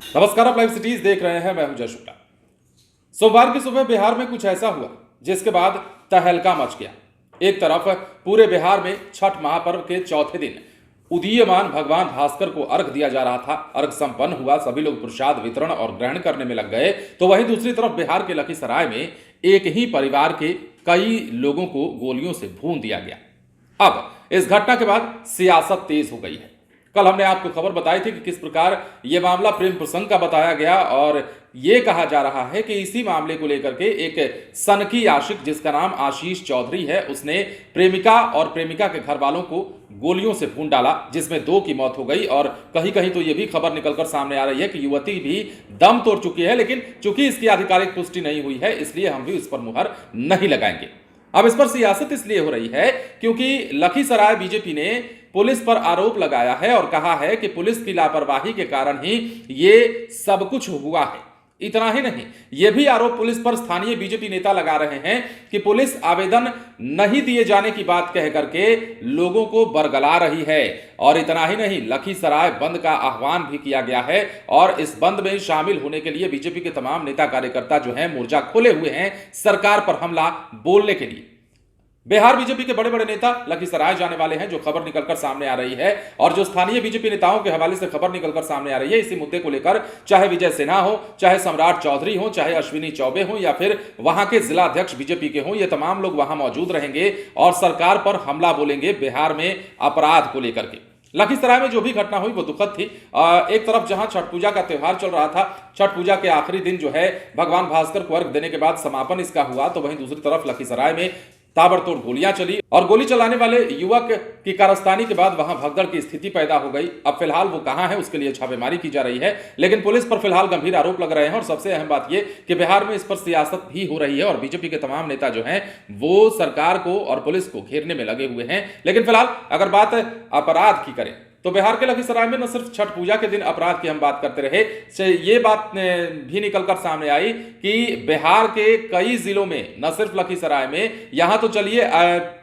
नमस्कार, आप live cities देख रहे हैं। मैं हूं जय शुक्ला। सोमवार की सुबह बिहार में कुछ ऐसा हुआ जिसके बाद तहलका मच गया। एक तरफ पूरे बिहार में छठ महापर्व के चौथे दिन उदीयमान भगवान भास्कर को अर्घ दिया जा रहा था। अर्घ संपन्न हुआ, सभी लोग प्रसाद वितरण और ग्रहण करने में लग गए। तो वहीं दूसरी तरफ बिहार के लखीसराय में एक ही परिवार के कई लोगों को गोलियों से भून दिया गया। अब इस घटना के बाद सियासत तेज हो गई है। कल हमने आपको खबर बताई थी कि किस प्रकार यह मामला प्रेम प्रसंग का बताया गया और यह कहा जा रहा है कि इसी मामले को लेकर के एक सनकी आशिक जिसका नाम आशीष चौधरी है, उसने प्रेमिका और प्रेमिका के घर वालों को गोलियों से भून डाला, जिसमें 2 की मौत हो गई। और कहीं कहीं तो यह भी खबर निकलकर सामने आ रही है कि युवती भी दम तोड़ चुकी है, लेकिन चूंकि इसकी आधिकारिक पुष्टि नहीं हुई है इसलिए हम भी इस पर मुहर नहीं लगाएंगे। अब इस पर सियासत इसलिए हो रही है क्योंकि लखीसराय बीजेपी ने पुलिस पर आरोप लगाया है और कहा है कि पुलिस की लापरवाही के कारण ही ये सब कुछ हुआ है। इतना ही नहीं, यह भी आरोप पुलिस पर स्थानीय बीजेपी नेता लगा रहे हैं कि पुलिस आवेदन नहीं दिए जाने की बात कह करके लोगों को बरगला रही है। और इतना ही नहीं, लखीसराय बंद का आह्वान भी किया गया है और इस बंद में शामिल होने के लिए बीजेपी के तमाम नेता कार्यकर्ता जो हैं मोर्चा खोले हुए हैं सरकार पर हमला बोलने के लिए। बिहार बीजेपी के बड़े बड़े नेता लखीसराय जाने वाले हैं, जो खबर निकलकर सामने आ रही है और जो स्थानीय बीजेपी नेताओं के हवाले से खबर निकलकर सामने आ रही है इसी मुद्दे को लेकर, चाहे विजय सिन्हा हो, चाहे सम्राट चौधरी हो, चाहे अश्विनी चौबे हो या फिर वहां के जिला अध्यक्ष बीजेपी के हो, ये तमाम लोग वहां मौजूद रहेंगे और सरकार पर हमला बोलेंगे बिहार में अपराध को लेकर के। लखीसराय में जो भी घटना हुई वो दुखद थी। एक तरफ जहां छठ पूजा का त्यौहार चल रहा था, छठ पूजा के आखिरी दिन जो है भगवान भास्कर को अर्घ देने के बाद समापन इसका हुआ, तो वहीं दूसरी तरफ लखीसराय में ताबड़तोड़ गोलियां चली और गोली चलाने वाले युवक की कारस्तानी के बाद वहां भगदड़ की स्थिति पैदा हो गई। अब फिलहाल वो कहां है उसके लिए छापेमारी की जा रही है, लेकिन पुलिस पर फिलहाल गंभीर आरोप लग रहे हैं। और सबसे अहम बात यह कि बिहार में इस पर सियासत भी हो रही है और बीजेपी के तमाम नेता जो हैं वो सरकार को और पुलिस को घेरने में लगे हुए हैं। लेकिन फिलहाल अगर बात अपराध की करें तो बिहार के लखीसराय में न सिर्फ छठ पूजा के दिन अपराध की हम बात करते रहे, ये बात भी निकलकर सामने आई कि बिहार के कई जिलों में, न सिर्फ लखीसराय में, यहां तो चलिए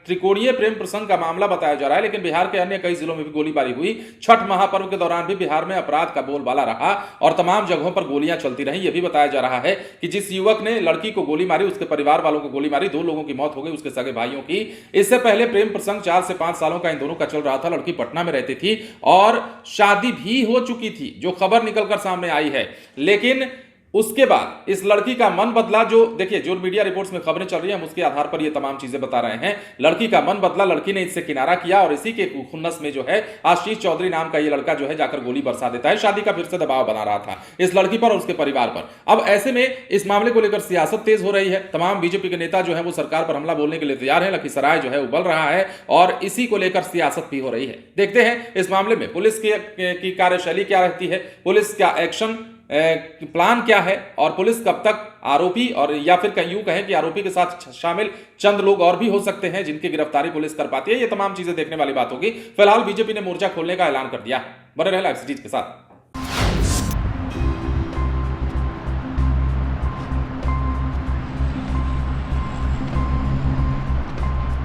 त्रिकोणीय प्रेम प्रसंग का मामला बताया जा रहा है, लेकिन बिहार के अन्य कई जिलों में भी गोलीबारी हुई। छठ महापर्व के दौरान भी बिहार में अपराध का बोलबाला रहा और तमाम जगहों पर गोलियां चलती रही। यह भी बताया जा रहा है कि जिस युवक ने लड़की को गोली मारी उसके परिवार वालों को गोली मारी, 2 लोगों की मौत हो गई, उसके सगे भाइयों की। इससे पहले प्रेम प्रसंग 4 से 5 सालों का इन दोनों का चल रहा था। लड़की पटना में रहती थी और शादी भी हो चुकी थी, जो खबर निकलकर सामने आई है। लेकिन उसके बाद इस लड़की का मन बदला। जो देखिए, जो मीडिया रिपोर्ट्स में खबरें चल रही हैं हम उसके आधार पर ये तमाम चीजें बता रहे हैं। लड़की का मन बदला, लड़की ने इससे किनारा किया और इसी के खुन्नस में जो है आशीष चौधरी नाम का ये लड़का जो है जाकर गोली बरसा देता है। शादी का फिर से दबाव बना रहा था इस लड़की पर और उसके परिवार पर। अब ऐसे में इस मामले को लेकर सियासत तेज हो रही है। तमाम बीजेपी के नेता जो है वो सरकार पर हमला बोलने के लिए तैयार है। लखीसराय जो है उबल रहा है और इसी को लेकर सियासत भी हो रही है। देखते हैं इस मामले में पुलिस की कार्यशैली क्या रहती है, पुलिस का एक्शन प्लान क्या है और पुलिस कब तक आरोपी और या फिर यूं कहें कि आरोपी के साथ शामिल चंद लोग और भी हो सकते हैं जिनकी गिरफ्तारी पुलिस कर पाती है। ये तमाम चीजें देखने वाली बात होगी। फिलहाल बीजेपी ने मोर्चा खोलने का ऐलान कर दिया है। बने रहे लाइव सिटीज के साथ।